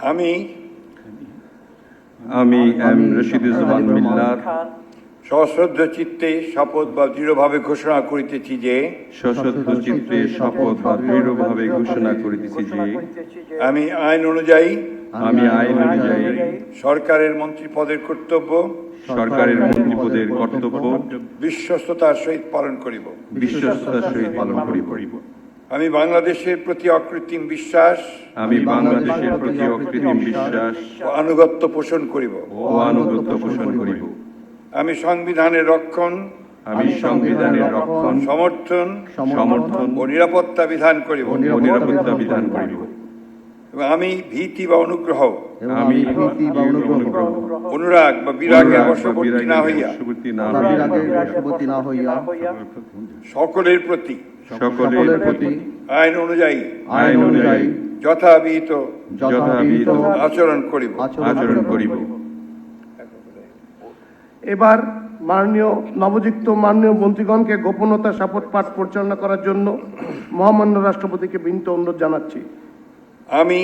আমি এম রশিদুজ্জামান মিল্লাত সশ্রদ্ধ চিত্তে শপথ বা দৃঢ়ভাবে ঘোষণা করিতেছি যে সশ্রদ্ধ চিত্তে শপথ বা দৃঢ়ভাবে ঘোষণা করিতেছি যে আমি আইন অনুযায়ী সরকারের মন্ত্রী পদের কর্তব্য বিশ্বস্ততার সহিত পালন করিব। আমি বাংলাদেশের প্রতি অকৃত্রিম বিশ্বাস ও আনুগত্য পোষণ করিব। আমি সংবিধানের রক্ষণ সমর্থন ও নিরাপত্তা বিধান করিব। আমি ভীতি বা অনুগ্রহ অনুরাগ বা বিরাগের বশবর্তী না হইয়া সকলের প্রতি আইন অনুযায়ী যথাবিহিত আচরণ করিব। এবার নবযুক্ত মাননীয় মন্ত্রীগণকে গোপনতা শপথ পাঠ পরিচালনা করার জন্য মহামান্য রাষ্ট্রপতিকে বিনীত অনুরোধ জানাচ্ছি। আমি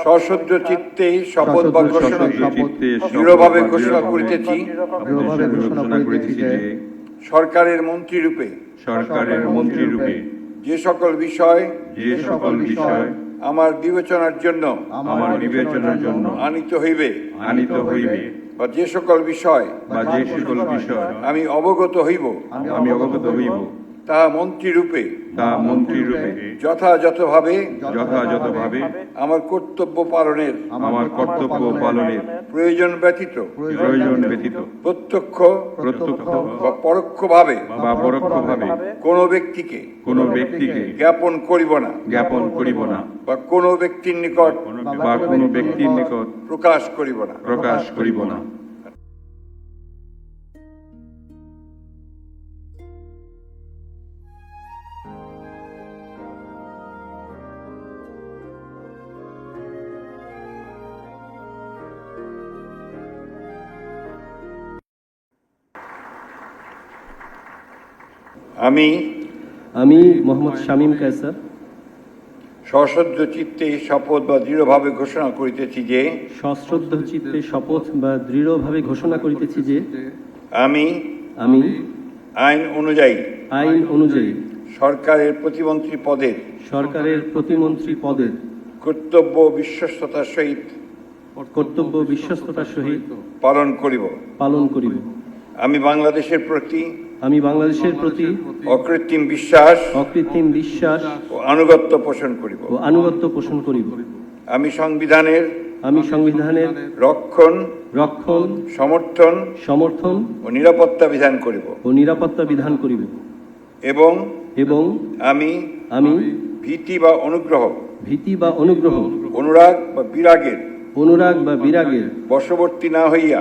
সশ্রদ্ধ চিত্তে শপথ বা ঘোষণা দৃঢ়ভাবে ঘোষণা করিতেছি যে সরকারের মন্ত্রী রূপে যে সকল বিষয় আমার বিবেচনার জন্য আনিত হইবে বা যে সকল বিষয় আমি অবগত হইব তাহা মন্ত্রী রূপে যথাযথভাবে আমার কর্তব্য পালনের প্রয়োজন ব্যতীত প্রত্যক্ষ বা পরোক্ষভাবে কোনো ব্যক্তিকে জ্ঞাপন করিব না বা কোনো ব্যক্তির নিকট প্রকাশ করিব না। আমি মোহাম্মদ শামীম কায়সার সশ্রদ্ধ চিত্তে শপথ বা দৃঢ়ভাবে ঘোষণা করিতেছি যে আমি আইন অনুযায়ী সরকারের প্রতিমন্ত্রী পদের কর্তব্য বিশ্বস্ততার সহিত পালন করিব। আমি বাংলাদেশের প্রতি অকৃত্রিম বিশ্বাস ও আনুগত্য পোষণ করিব। আমি সংবিধানের রক্ষণ সমর্থন ও নিরাপত্তা বিধান করিব এবং আমি ভীতি বা অনুগ্রহ অনুরাগ বা বিরাগের বশবর্তী না হইয়া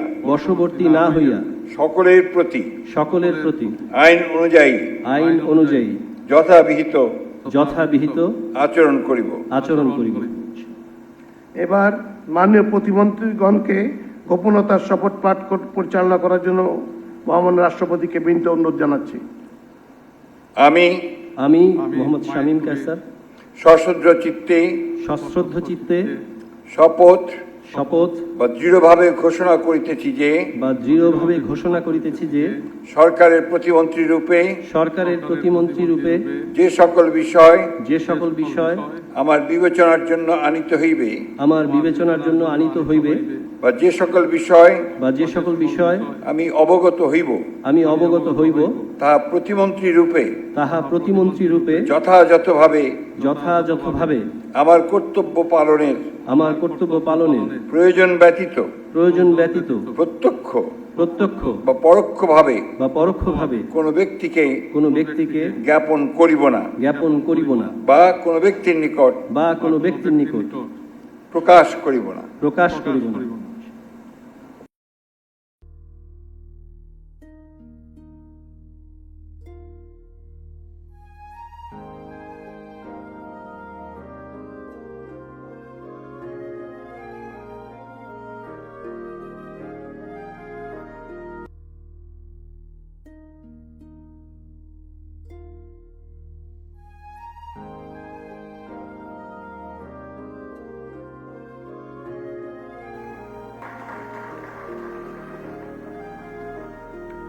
সকলের প্রতি আইন অনুযায়ী যথাবিহিত আচরণ করিব। এবার মাননীয় প্রতিমন্ত্রীগণকে গোপনতার শপথ পাঠ পরিচালনা করার জন্য মহামান্য রাষ্ট্রপতিকে বিনীত অনুরোধ জানাচ্ছি। আমি মোহাম্মদ শামীম কায়সার সশ্রদ্ধ চিত্তে শপথ বা দৃঢ়ভাবে ঘোষণা করিতেছি যে সরকারের প্রতিমন্ত্রী রূপে যে সকল বিষয় আমার বিবেচনার জন্য আনিত হইবে বা যে সকল বিষয় আমি অবগত হইব তাহা প্রতিমন্ত্রী রূপে যথাযথভাবে আমার কর্তব্য পালনের প্রয়োজন ব্যতীত প্রত্যক্ষ বা পরোক্ষভাবে কোনো ব্যক্তিকে জ্ঞাপন করিব না বা কোনো ব্যক্তির নিকট প্রকাশ করিব না।